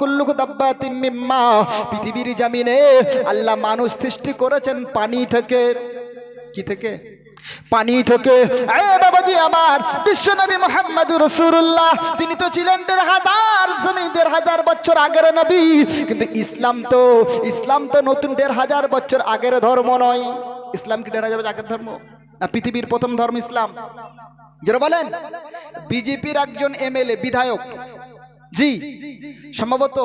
কুল্লুহু দাব্বাতিম মিম্মা, পৃথিবীর জমিনে আল্লাহ মানুষ সৃষ্টি করেছেন পানি থেকে। কি থেকে? পানি থেকে। বাবাজি আমার, বিশ্বনবী মুহাম্মদুর রাসূলুল্লাহ তিনি তো ছিলেন ১৫০০ বছর আগের নবী, কিন্তু ইসলাম তো নতুন ১৫০০ বছর আগের ধর্ম নয়। ইসলাম কি ১৫০০ বছর আগের ধর্ম না পৃথিবীর প্রথম ধর্ম ইসলাম? যারা বলেন বিজেপির একজন এমএলএ বিধায়ক, জি সম্ভবত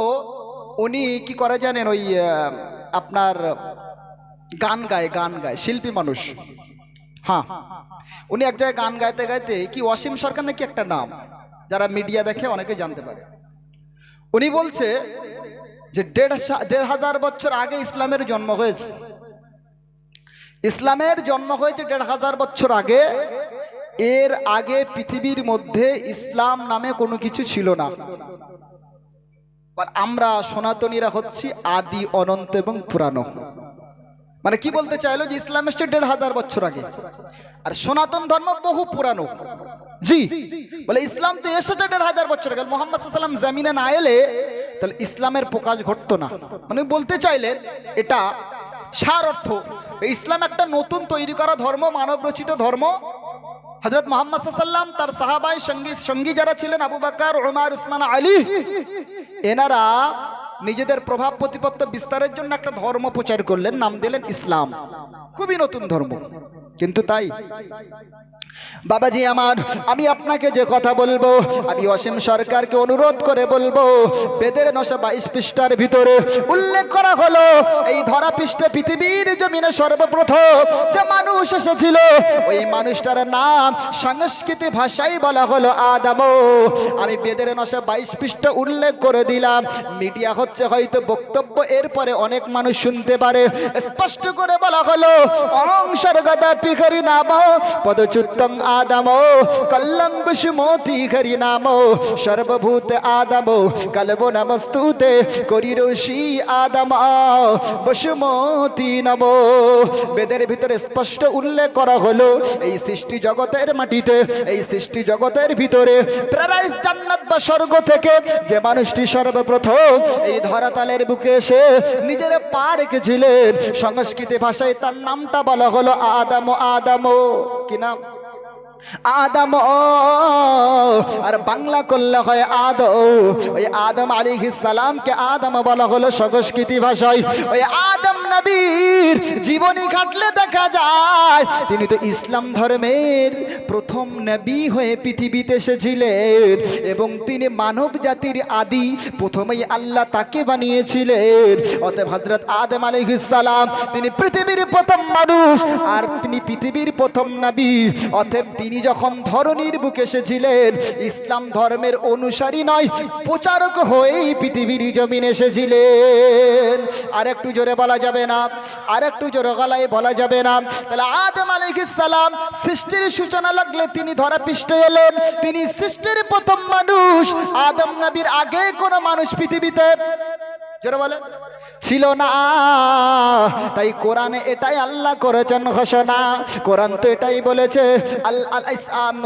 উনি কি করে জানেন, ওই আপনার গান গায় শিল্পী মানুষ। হ্যাঁ, উনি এক জায়গায় গান গাইতে গাইতে, কি অসীম সরকার নাকি একটা নাম, যারা মিডিয়া দেখে অনেকে জানতে পারে, উনি বলছে যে ১৫০০ বছর আগে ইসলামের জন্ম হয়েছে। ইসলামের জন্ম হয়েছে ১৫০০ বছর আগে। এর আগে পৃথিবীর মধ্যে ইসলাম নামে কোনো কিছু ছিল না। আমরা সনাতনীরা হচ্ছি আদি, অনন্ত এবং পুরানো। মানে কি বলতে চাইলো যে ইসলাম এসছে ১৫০০ বছর আগে, আর সনাতন ধর্ম বহু পুরানো। জি বলে ইসলাম তো এসেছে ১৫০০ বছর আগে। মুহাম্মদ সাল্লাল্লাহু আলাইহি ওয়াসাল্লাম জমিনে না এলে তাহলে ইসলামের প্রকাশ ঘটতো না। মানে বলতে চাইলেন, এটা সার অর্থ, ইসলাম একটা নতুন তৈরি করা ধর্ম, মানব রচিত ধর্ম। হযরত মুহাম্মদ সাল্লাল্লাহু আলাইহি ওয়াসাল্লাম, তার সাহাবায়ে সঙ্গী যারা ছিলেন, আবু বকর, উমর, উসমান, আলী, এনারা নিজেদের প্রভাব প্রতিপত্তি বিস্তারের জন্য একটা ধর্ম প্রচার করলেন, নাম দিলেন ইসলাম। খুবই নতুন ধর্ম। কিন্তু তাই বাবাজি আমার, আমি আপনাকে যে কথা বলবো, আমি অসীম সরকারকে অনুরোধ করে বলবো, বেদের ৯২২ পৃষ্ঠার ভিতরে উল্লেখ করা হলো, এই ধরা পৃষ্ঠে পৃথিবীর জমিনে সর্বপ্রথম যে মানুষ এসেছিল, ওই মানুষটার নাম সংস্কৃত ভাষায় বলা হলো আদম। আমি বেদের ৯২২ পৃষ্ঠা উল্লেখ করে দিলাম। মিডিয়া হচ্ছে হয়তো বক্তব্য, এরপরে অনেক মানুষ শুনতে পারে। স্পষ্ট করে বলা হলো, অংশর্গদা পিখরি নাম পদচ্যুতং আদম কল্লং বিষ্মোতি হরি নাম সর্বভূত আদম কলব নমস্তুতে করিরোষি আদম বিষ্মোতি নম। বেদের ভিতরে স্পষ্ট উল্লেখ করা হলো, এই সৃষ্টি জগতের মাটিতে, এই সৃষ্টি জগতের ভিতরে প্যারাডাইস জান্নাত বা স্বর্গ থেকে যে মানুষটি সর্বপ্রথম এই ধরাতলের বুকে এসে নিজের পা রেখেছিলেন, সংস্কৃত ভাষায় তার নামটা বলা হলো আদম। আদম কি নাম? আদম। আর বাংলা করলে হয় আদম। ওই আদম আলাইহিস সালামকে আদম বলা হলো সংস্কৃতি ভাষায়। ওই আদম নবীর জীবনী ঘাটলে দেখা যায় তিনি তো ইসলাম ধর্মের প্রথম নবী হয়ে পৃথিবীতে এসেছিলেন, এবং তিনি মানব জাতির আদি, প্রথমেই আল্লাহ তাকে বানিয়েছিলেন। অতএব হযরত আদম আলাইহিস সালাম তিনি পৃথিবীর প্রথম মানুষ, আর তিনি পৃথিবীর প্রথম নবী। অতএব তিনি যখন ধরনীর বুকে এসেছিলেন, ইসলাম ধর্মের অনুসারী নয়, প্রচারক হয়েই পৃথিবীর জমিনে এসেছিলেন। আর একটু জোরে বলা যাবে না? আর একটু জোরে গলায় বলা যাবে না? তাহলে আদম আলাইহিস সালাম সৃষ্টির সূচনা লাগলে তিনি ধরা পৃষ্ঠে এলেন, তিনি সৃষ্টির প্রথম মানুষ। আদম নবীর আগে কোন মানুষ পৃথিবীতে জোরে বলে ছিল না। তাই কোরআনে এটাই আল্লাহ করেছেন ঘোষণা। কোরআন তো এটাই বলেছে,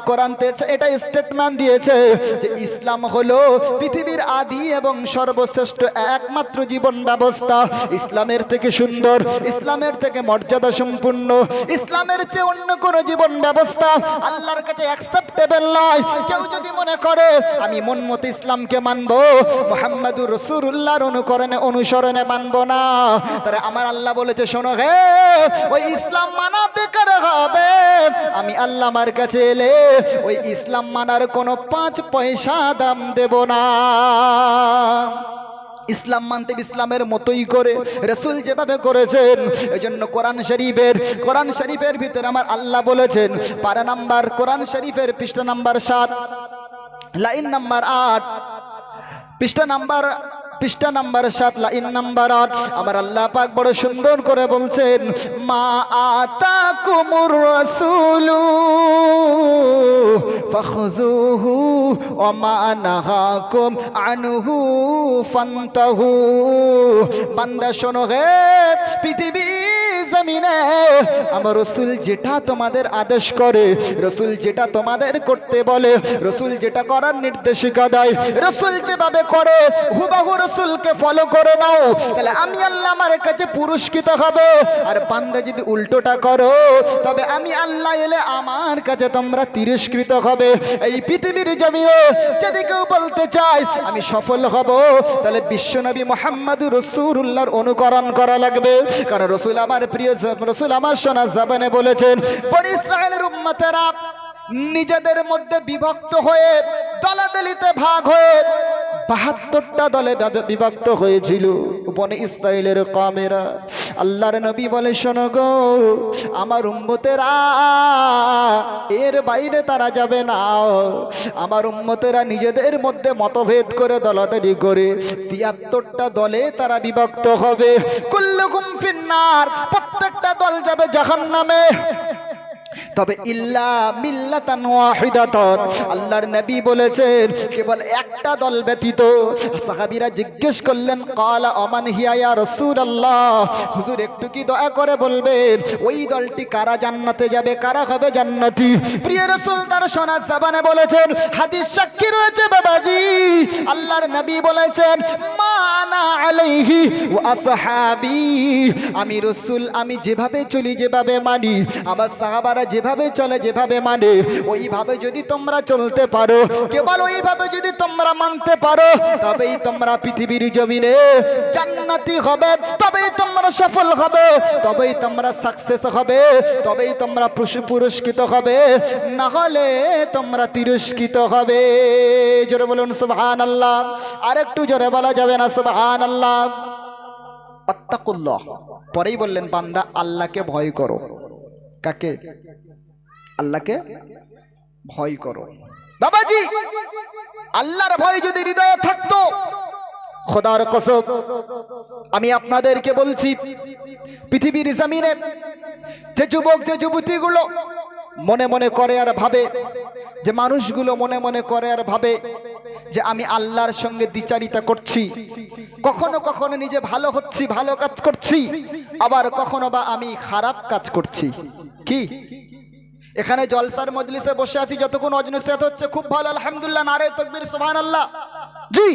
কোরআন তো এটাই স্টেটমেন্ট দিয়েছে যে ইসলাম হলো পৃথিবীর আদি এবং সর্বশ্রেষ্ঠ একমাত্র জীবন ব্যবস্থা। ইসলামের থেকে সুন্দর, ইসলামের থেকে মর্যাদা সম্পূর্ণ, ইসলামের চেয়ে অন্য কোন জীবন ব্যবস্থা আল্লাহর কাছে অ্যাকসেপ্টেবল নয়। কেউ যদি মনে করে আমি মন মতো ইসলামকে মানবো, মুহাম্মদুর রাসূলুল্লাহর অনুসরণে মানবো না, তাহলে আমার আল্লাহ বলেছে, শোনো হে, ওই ইসলাম মানা বেকার হবে। আমি আল্লাহ আমার কাছে এলে ওই ইসলাম মানার কোনো 5 পয়সা দাম দেব না। ইসলাম মানতে ইসলামের মতোই করে রাসূল যেভাবে করেছেন। এজন্য কোরআন শরীফের ভিতরে আমার আল্লাহ বলেছেন, পারা নাম্বার কোরআন শরীফের পৃষ্ঠা নাম্বার 7, লাইন নাম্বার 8, পৃষ্ঠা নাম্বার 7, লাইন নাম্বার 8, আমার আল্লাহ পাক বড় সুন্দর করে বলছেন, মা আতাকুমুর রাসূলু ফাখযুহু ওয়া মা নাহাকুম আনহু ফান্তাহু। বান্দা শোনো হে, পৃথিবী জমিনে আমার রাসূল যেটা তোমাদের আদেশ করে, রাসূল যেটা তোমাদের করতে বলে, রাসূল যেটা করার নির্দেশিকা দেয়, রাসূল যেভাবে করে হুবহু রাসূলকে ফলো করে নাও, তাহলে আমি আল্লাহ আমার কাছে পুরস্কৃত হবে। আর বান্দা যদি উল্টোটা করো তবে আমি আল্লাহ এলে আমার কাছে তোমরা তিরস্কৃত হবে। এই পৃথিবীর জমিনে যদি কেউ বলতে চায় আমি সফল হব, তাহলে বিশ্বনবী মুহাম্মদুর রাসূলুল্লাহর অনুকরণ করা লাগবে। কারণ রাসূল আমার প্রিয়, রাসূল আমার শোনা জবানে বলেছেন, বনি ইসরায়েলের উম্মতেরা নিজেদের মধ্যে বিভক্ত হয়ে দলাদলিতে ভাগ হয়ে ৭২টা দলে বিভক্ত হয়েছিল বনি ইসরায়েলের কওমেরা। আল্লাহর নবী বলে, শোনো গো আমার উম্মতেরা, এর বাইরে তারা যাবে না। আমার উম্মতেরা নিজেদের মধ্যে মতভেদ করে দলাদলি করে ৭৩টা দলে তারা বিভক্ত হবে। কুল্লুকুম ফিন্নার, প্রত্যেকটা দল যাবে জাহান্নামে, তবে ইল্লা মিল্লাতান ওয়াহিদাতান, আল্লাহর নবী বলেছেন কেবল একটা দল ব্যতীত। সাহাবীরা জিজ্ঞেস করলেন, ক্বালা ওমান হিয়া ইয়া রাসূলুল্লাহ, হুজুর একটু কি দয়া করে বলবেন ওই দলটি কারা জান্নাতে যাবে, কারা হবে জান্নাতি? প্রিয় রাসূল তার শোনা জবানে বলেছেন, হাদিস সাক্ষী রয়েছে বাবাজি, আল্লাহর নবী বলেছেন, মা আনা আলাইহি ওয়া আসহাবী, আমি রাসূল আমি যেভাবে চলি, যেভাবে মানি, আমার সাহাবারা যেভাবে চলে, যেভাবে মানে, ওইভাবে যদি তোমরা চলতে পারো, কেবল ওইভাবে যদি তোমরা মানতে পারো, তবেই তোমরা পৃথিবীর জমিনে জান্নাতি হবে, তবেই তোমরা সফল হবে, তবেই তোমরা সাকসেস হবে, তবেই তোমরা পুরস্কৃত হবে, না হলে তোমরা তিরস্কৃত হবে। জোরে বলুন সুবহানাল্লাহ। আর একটু জোরে বলা যাবে না সুবহানাল্লাহ? আত্তাকুল্লাহ, পরেই বললেন বান্দা আল্লাহকে ভয় করো। কাকে? আল্লাহকে ভয় করো। বাবাজি আল্লাহর ভয় যদি হৃদয়ে থাকতো, খোদার কসম আমি আপনাদেরকে বলছি, পৃথিবীর জমিনে যে যুবক যে যুবতীগুলো মনে মনে করে আর ভাবে, যে মানুষগুলো মনে মনে করে আর ভাবে যে আমি আল্লাহর সঙ্গে দ্বিচারিতা করছি, কখনো কখনো নিজে ভালো হচ্ছি, ভালো কাজ করছি, আবার কখনো বা আমি খারাপ কাজ করছি। কি এখানে জলসার মজলিসে বসে আছি, যতক্ষণ ওয়াজ নসিহত হচ্ছে খুব ভালো, আলহামদুলিল্লাহ, নারে তাকবীর, সুবহানাল্লাহ, জি।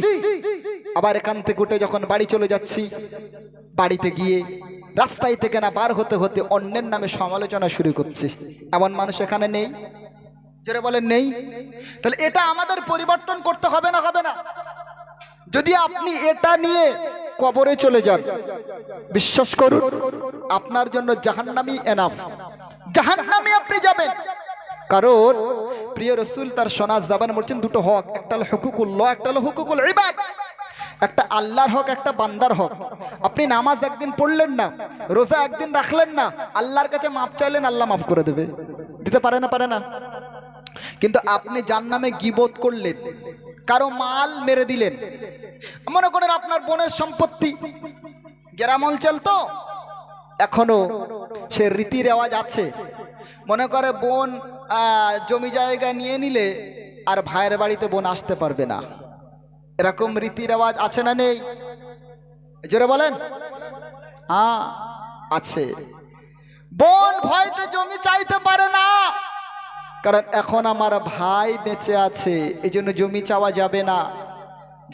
আবার এখান থেকে উঠে যখন বাড়ি চলে যাচ্ছি, বাড়িতে গিয়ে রাস্তায় থেকে না বার হতে হতে অন্যের নামে সমালোচনা শুরু করছি। এমন মানুষ এখানে নেই? যারা বলেন নেই। তাহলে এটা আমাদের পরিবর্তন করতে হবে না, হবে না? যদি আপনি এটা নিয়ে কবরে চলে যান, বিশ্বাস করুন আপনার জন্য জাহান্নামী এনাফ, জাহান্নামে আপনি যাবেন। কারণ প্রিয় রাসূল তার শোনা জবান বলছেন দুটো হক, একটা হলো হুকুকুল্লাহ, একটা হলো হুকুকুল ইবাদ। একটা আল্লাহর হক, একটা বান্দার হক। আপনি নামাজ একদিন পড়লেন না, রোজা একদিন রাখলেন না, আল্লাহর কাছে মাপ চাইলেন, আল্লাহ মাফ করে দেবে, দিতে পারে না? পারে না? কিন্তু আপনি জাহান্নামে গীবত করলেন, কারো মাল মেরে দিলেন, মনে করেন আপনার বোনের সম্পত্তি, গ্রাম অঞ্চল তো এখনো সে রীতি রেওয়াজ আছে, মনে করে বোন জমি জায়গা নিয়ে নিলে আর ভাইয়ের বাড়িতে বোন আসতে পারবে না, এরকম রীতি রেওয়াজ আছে না নেই? জোরে বলেন। হ্যাঁ আছে। বোন ভয়তে জমি চাইতে পারে না, কারণ এখন আমার ভাই বেঁচে আছে, এই জন্য জমি চাওয়া যাবে না,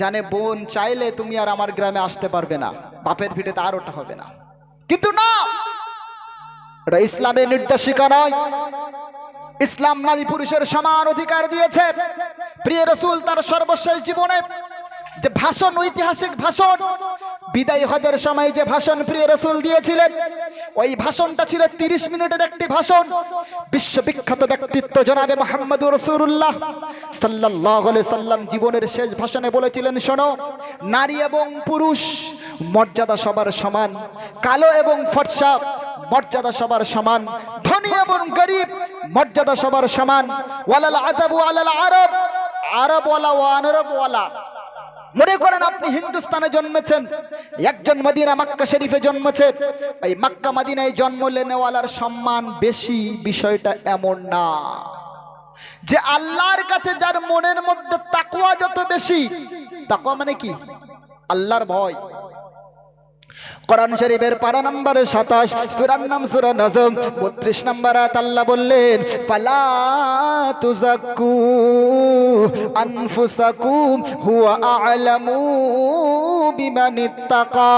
জানে বোন চাইলে তুমি আর আমার গ্রামে আসতে পারবে না, বাপের ভিটেতে আর ওটা হবে না। কিন্তু না, এটা ইসলামের নির্দেশিকা নয়। ইসলাম নারী পুরুষের সমান অধিকার দিয়েছে। প্রিয় রাসূল তার সর্বশেষ জীবনে যে ভাষণ, ঐতিহাসিক ভাষণ, বিদায় হজের সময় যে ভাষণ প্রিয় রাসূল দিয়েছিলেন, ওই ভাষণটা ছিল 30 মিনিটের একটি ভাষণ। বিশ্ববিখ্যাত ব্যক্তিত্ব জনাবে মুহাম্মদুর রাসূলুল্লাহ সাল্লাল্লাহু আলাইহি সাল্লাম জীবনের শেষ ভাষণে বলেছিলেন, শোনো, নারী এবং পুরুষ মর্যাদা সবার সমান, কালো এবং ফর্সা মর্যাদা সবার সমান, ধনী এবং গরিব মর্যাদা সবার সমান। ওয়ালাল আযাবু আলাল আরব, আরব ওয়ালা ওয়া আনরব ওয়ালা। মনে করেন আপনি হিন্দুস্তানে জন্মেছেন, একজন মদিনা মক্কা শরীফে জন্মেছে, এই মক্কা মদিনায় জন্ম নেওয়ালার সম্মান বেশি, বিষয়টা এমন না। যে আল্লাহর কাছে যার মনের মধ্যে তাকওয়া যত বেশি, তাকওয়া মানে কি? আল্লাহর ভয়। কোরআন শরীফের পারা নম্বর 27, সূরার নাম সূরা নজম, 32 নম্বর আয়াত আল্লাহ বললেন, ফালা তুযাক্কু আনফুসাকুম হুয়া আ'লামু বিমানিত্তাকা।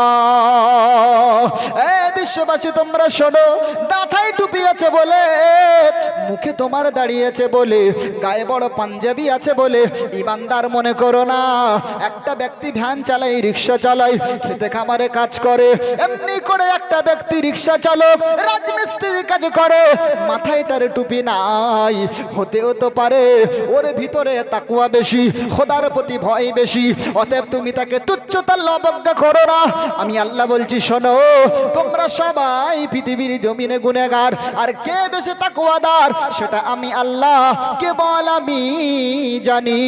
এ বিশ্ববাসী তোমরা শোনো, মাথায় টুপি আছে বলে, মুখে তোমার দাঁড়িয়েছে বলে, গায়ে বড় পাঞ্জাবি আছে বলে ইমানদার মনে করো না। একটা ব্যক্তি ভ্যান চালায়, রিক্সা চালায়, খেতে খামারে কাজ করে, এমনি করে একটা ব্যক্তি রিক্সা চালক রাজমিস্ত্রির কাজ করে, মাথায় তার টুপি নাই। হতেও তো পারে ওর ভিতরে তাকওয়া বেশি, খোদার প্রতি ভয় বেশি, অতএব তুমি তাকে তুচ্ছতার অবজ্ঞা করো না। আমি আল্লাহ বলছি শোনো, তোমরা সবাই পৃথিবীর জমিনে গুনেগার, আর কে বেশি তাকওয়াদার সেটা আমি আল্লাহ কেবল আমি জানি।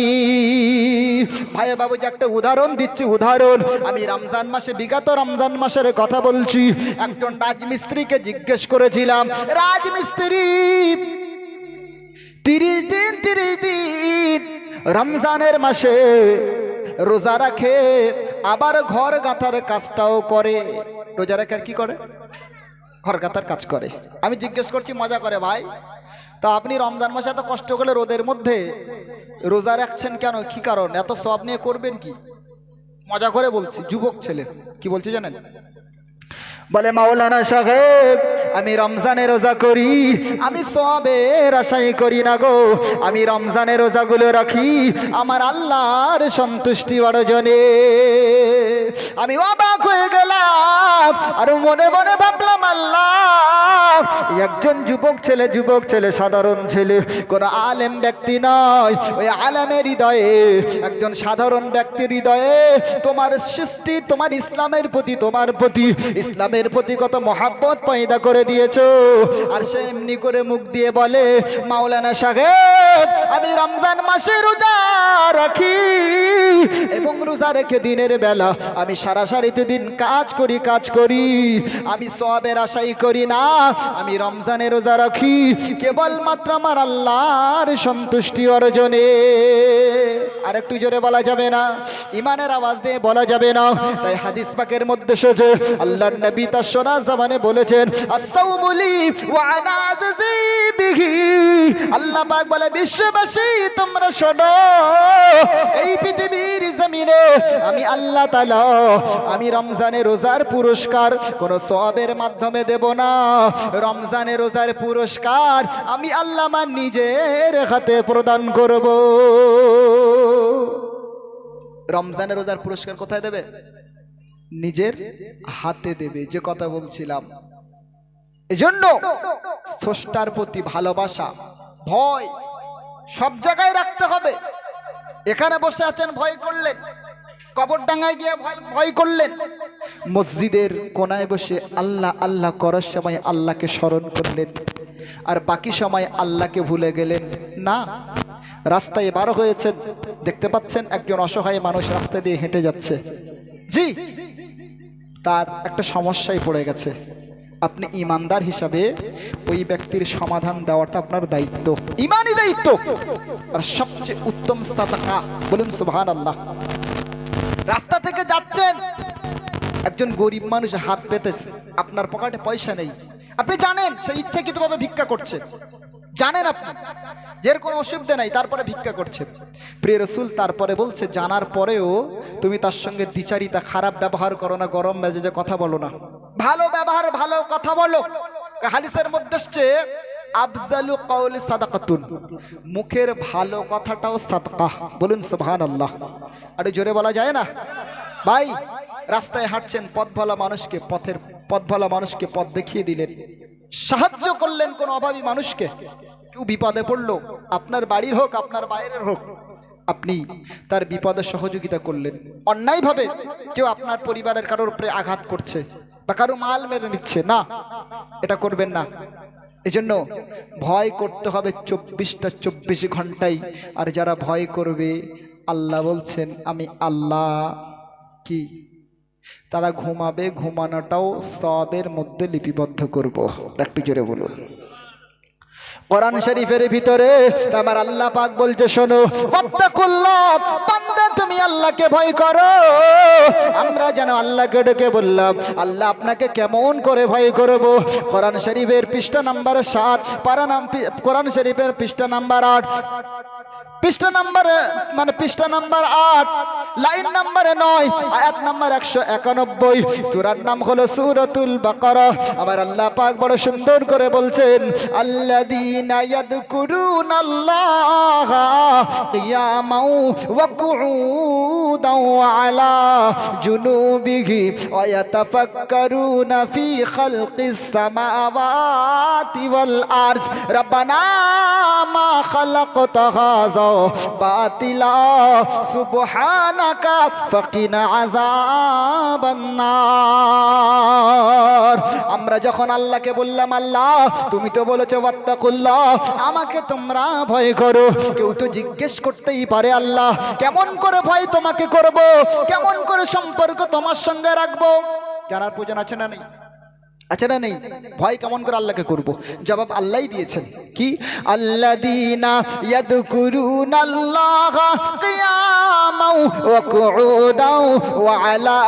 ভাই বাবু যে একটা উদাহরণ দিচ্ছি, উদাহরণ আমি রমজান মাসে, বিগত রমজান মাসের কথা বলছি, একজন রাজমিস্ত্রিকে জিজ্ঞেস করেছিলাম, রাজমিস্ত্রি 30 দিন রমজানের মাসে রোজা রাখে, আবার ঘর গাঁথার কাজটাও করে। রোজা রাখার কি করে? ঘর গাঁথার কাজ করে। আমি জিজ্ঞেস করছি মজা করে, ভাই তা আপনি রমজান মাসে এত কষ্ট করে রোদের মধ্যে রোজা রাখছেন কেন, কি কারণ, এত সওয়াব নিয়ে করবেন কি? মজা করে বলছি, যুবক ছেলে কি বলছি জানেন? বলে, মাওলানা সাহেব আমি রমজানে রোজা করি, আমি সওয়াবের আশাই করি না গো, আমি রমজানে রোজাগুলো রাখি আমার আল্লাহর সন্তুষ্টি অর্জনে। আমি অবাক হয়ে গেলাম আর মনে মনে ভাবলাম, আল্লাহ একজন যুবক ছেলে, সাধারণ ছেলে, কোন আলেম ব্যক্তি নয়, ওই আলেমের হৃদয়ে, একজন সাধারণ ব্যক্তির হৃদয়ে তোমার সৃষ্টি, তোমার ইসলামের প্রতি, তোমার প্রতি, ইসলামের প্রতি কত মহাব্বত পয়দা করে দিয়েছো। আর সে এমনি করে মুখ দিয়ে বলে, মাওলানা সাহেব আমি রমজান মাসে রোজা রাখি, এবং রোজা রেখে দিনের বেলা আমি সারাসারিতে দিন কাজ করি, আমি সওয়াবের আশাই করি না, আমি রমজানে রোজা রাখি কেবলমাত্র আমার আল্লাহর সন্তুষ্টি অর্জনে। আর একটু জোরে বলা যাবে না, ইমানের আওয়াজ দিয়ে বলা যাবে না। তাই হাদিস পাকের মধ্যে এসেছে, আল্লাহর নবী তার সোনা জামানে বলেছেন, আস-সাওমু লি ওয়া আনা আজজি বিহি। আল্লাহ পাক বলে, বিশ্ববাসী তোমরা শোনো, এই পৃথিবীর জমিনে আমি আল্লাহ তাআলা, আমি রমজানে রোজার পুরস্কার কোন সওয়াবের মাধ্যমে দেব না। রমজানে রোজার পুরস্কার আমি আল্লাহ আমার নিজের হাতে প্রদান করব। রমজানে রোজার পুরস্কার কোথায় দেবে? নিজের হাতে দেবে, যে কথা বলছিলাম। এজন্য স্রষ্টার প্রতি ভালোবাসা, ভয় সব জায়গায় রাখতে হবে। এখানে বসে আছেন ভয় করলেন, কবরডাঙ্গায় গিয়ে ভয় করলেন, মসজিদের কোনায় বসে আল্লাহ আল্লাহ করার সময় আল্লাহকে স্মরণ করলেন, আর বাকি সময় আল্লাহকে ভুলে গেলেন না। রাস্তায় বার হয়েছেন, দেখতে পাচ্ছেন একজন অসহায় মানুষ রাস্তা দিয়ে হেঁটে যাচ্ছে, জি তার একটা সমস্যায় পড়ে গেছে। আপনি ইমানদার হিসাবে ওই ব্যক্তির সমাধান দেওয়াটা আপনার দায়িত্ব, ইমানি দায়িত্ব। আর সবচেয়ে উত্তম সাদাকা, বলুন সুবহানাল্লাহ। রাস্তা থেকে যাচ্ছেন, একজন গরিব মানুষ হাত পেতেছে, আপনার পকেটে পয়সা নেই, আপনি জানেন সে ইচ্ছাকৃতভাবে ভিক্ষা করছে, জানেন আপনি যের কোনো অসুবিধা নাই, তারপরে ভিক্ষা করছে। প্রিয় রাসূল তারপরে বলছে, জানার পরেও তুমি তার সঙ্গে দ্বিচারিতা, খারাপ ব্যবহার করো না, গরম মেজাজে কথা বলো না, ভালো ব্যবহার, ভালো কথা বলো। হাদিসের মধ্যে আসছে, আফজালু কাউলি সাদাকাতুন, মুখের ভালো কথাটাও সাদকা, বলুন সুবহানাল্লাহ। আর জোরে বলা যায় না? ভাই রাস্তায় হাঁটছেন, পথ ভালো মানুষকে পথ দেখিয়ে দিলেন, সাহায্য করলেন কোন অভাবী মানুষকে, কেউ বিপদে পড়লো, আপনার বাড়ির হোক আপনার বাইরের হোক, আপনি তার বিপদে সহযোগিতা করলেন। অন্যায়ভাবে কেউ আপনার পরিবারের কারোর উপরে আঘাত করছে বা কারো মাল মেরে নিচ্ছে না, এটা করবেন না। এজন্য ভয় করতে হবে 24 ঘন্টাই। আর যারা ভয় করবে, আল্লাহ বলছেন আমি আল্লাহ কি, তারা ঘুমাবে, ঘুমানোটাও সওয়াবের মধ্যে লিপিবদ্ধ করব। একটু জোরে বলুন। কোরআন শরীফের ভিতরে আমার আল্লাহ পাক বলছে, শোনো, ওয়াত্তাকুল্লাহ, বান্দা তুমি আল্লাহকে ভয় করো। আমরা যেন আল্লাহকে ডেকে বললাম, আল্লাহ আপনাকে কেমন করে ভয় করব। কোরআন শরীফের পৃষ্ঠা নাম্বার 7, কোরআন শরীফের পৃষ্ঠা নাম্বার 8, পৃষ্ঠা নাম্বার 8, লাইন নাম্বার 9, আয়াত নাম্বার 191, সূরার নাম হলো সূরাতুল বাকারা। আমার আল্লাহ পাক বড় সুন্দর করে বলছেন, আল্লাযীনা ইয়াযকুরুনাল্লাহা কিয়ামান ওয়া কুউদান ওয়া আলা জুনুবিহিম ওয়া ইয়াতাফাক্কারুনা ফি খালকিস সামাওয়াতি ওয়াল আরদ রাব্বানা মা খালাকতা হাযা বাতিলা সুবহানাকা ফাকিনা আযাবান নার। আমরা যখন আল্লাহকে বললাম, আল্লাহ তুমি তো বলেছো ওয়াত্তাকুল্লাহ, আমাকে তোমরা ভয় করো, কেউ তো জিজ্ঞেস করতেই পারে, আল্লাহ কেমন করে ভয় তোমাকে করব, কেমন করে সম্পর্ক তোমার সঙ্গে রাখবো? জানার প্রয়োজন আছে না নেই? আচ্ছা না নেই? ভয় কেমন করে আল্লাহকে করব? জবাব আল্লাহই দিয়েছেন, কি? আল্লাযীনা ইয়াযকুরুনাল্লাহা কিয়ামান ওয়া কুউদান ওয়া আলা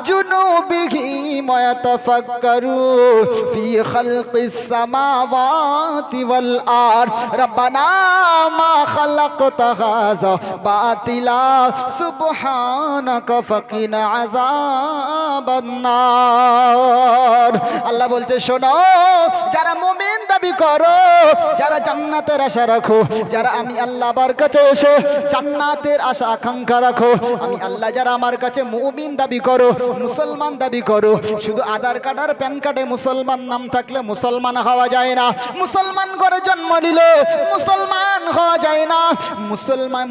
জুনুবিহিম ওয়া ইয়াতাফাক্কারুনা ফি খালকিস সামাওয়াতি ওয়াল আরদ রাব্বানা মা খালাকতা হাযা বাতিলা সুবহানাকা ফাকিনা আযাবান নার। আল্লাহ বলছে, শোনো, যারা মুমিন দাবি করো, যারা জান্নাতের আশা রাখো, যারা আমি আল্লাহর কাছে এসে জান্নাতের আশা আকাঙ্ক্ষা রাখো, আমি আল্লাহ যারা আমার কাছে মুমিন দাবি করো, মুসলমান দাবি করো, শুধু আধার কার্ড আর প্যান কার্ডে মুসলমান নাম থাকলে মুসলমান হওয়া যায় না। মুসলমান করে জন্ম নিলে মুসলমান হওয়া যায় না।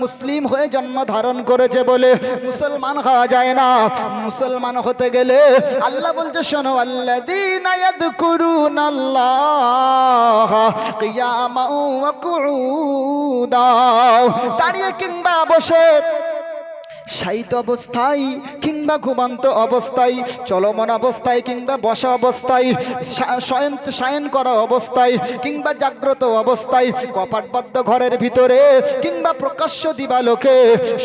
মুসলিম হয়ে জন্ম ধারণ করেছে বলে মুসলমান হওয়া যায় না। মুসলমান হতে গেলে আল্লাহ বলছে, শোনো, আল্লাযীনা ইয়াযকুরুনাল্লাহা কিয়ামান ওয়া কুউদান, দাঁড়িয়ে কিংবা বসে, শায়িত অবস্থায় কিংবা ঘুমন্ত অবস্থায়, চলমান অবস্থায় কিংবা বসা অবস্থায়, শয়ন করা অবস্থায় কিংবা জাগ্রত অবস্থায়, কপাটবদ্ধ ঘরের ভিতরে কিংবা প্রকাশ্য দিবালোকে,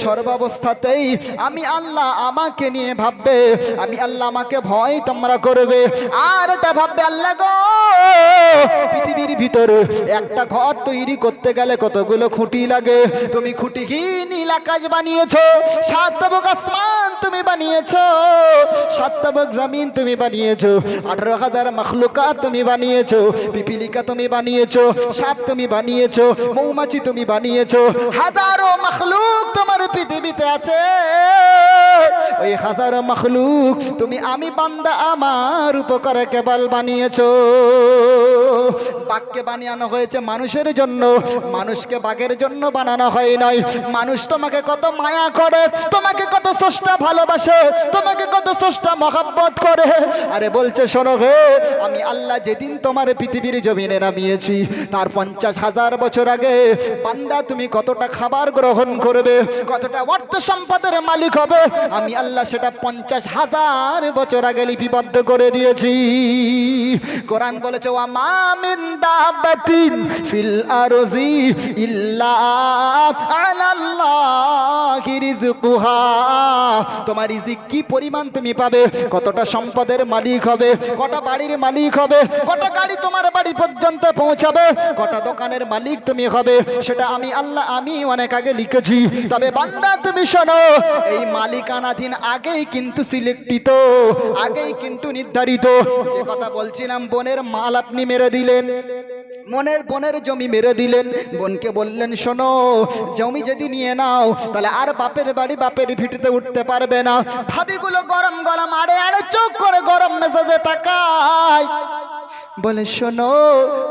সর্বাবস্থাতেই আমি আল্লাহ আমাকে নিয়ে ভাববে, আমি আল্লাহ আমাকে ভয় তোমরা করবে। আর এটা ভাববে, আল্লাহ গো, পৃথিবীর ভিতরে একটা ঘর তৈরি করতে গেলে কতগুলো খুঁটি লাগে, তুমি খুঁটিহীন নীল আকাশ বানিয়েছো, 7 তবক আসমান তুমি বানিয়েছো, 7 তবক জমিন তুমি বানিয়েছো, 18,000 মখলুকাত তুমি বানিয়েছো, পিপিলিকা তুমি বানিয়েছো, সাপ তুমি বানিয়েছো, মৌমাছি তুমি বানিয়েছো, হাজারো মখলুক তোমার পৃথিবীতে আছে। ওই হাজারো মখলুক তুমি আমি বান্দা আমার উপকারে কেবল বানিয়েছো। বাঘকে বানানো হয়েছে মানুষের জন্য, মানুষকে বাঘের জন্য বানানো হয় নাই। মানুষ তোমাকে কত মায়া করে, তোমাকে কত স্রষ্টা ভালোবাসে, তোমাকে কত স্রষ্টা মহব্বত করে। আরে বলছে, শোনো হে, আমি আল্লাহ যেদিন তোমার পৃথিবীর জমিনে নামিয়েছি তার 50,000 বছর আগে বান্দা তুমি কতটা খাবার গ্রহণ করবে, কতটা অর্থ সম্পদের মালিক হবে, আমি আল্লাহ সেটা 50,000 বছর আগে লিপিবদ্ধ করে দিয়েছি। কোরআন বলেছে, ওয়া মা মিন দাব্বাতিন ফিল আরজি ইল্লা আলাল্লাহি রিজকুহা। তোমার রিজিক কি পরিমাণ তুমি পাবে, কতটা সম্পদের মালিক হবে, কটা বাড়ির মালিক হবে, কটা গাড়ি তোমার বাড়ি পর্যন্ত পৌঁছাবে, কটা দোকানের মালিক তুমি হবে, সেটা আমি আল্লাহ আমি অনেক আগে লিখেছি। তবে বান্দা তুমি শোনো, এই মালিকানাধীন আগেই কিন্তু সিলেক্টিত, আগেই কিন্তু নির্ধারিত। যে কথা বলছিলাম, বোনের মাল আপনি মেরে দিলেন, বোনের জমি মেরে দিলেন, বোনকে বললেন, শোনো, জমি যদি নিয়ে নাও তাহলে আর বাপের বাড়ি বাপের ভিটিতে উঠতে পারবে না। ভাবিগুলো গরম গরম আড়ে আড়ে চোখ করে গরম মেজাজে তাকায়, বলে, শোনো,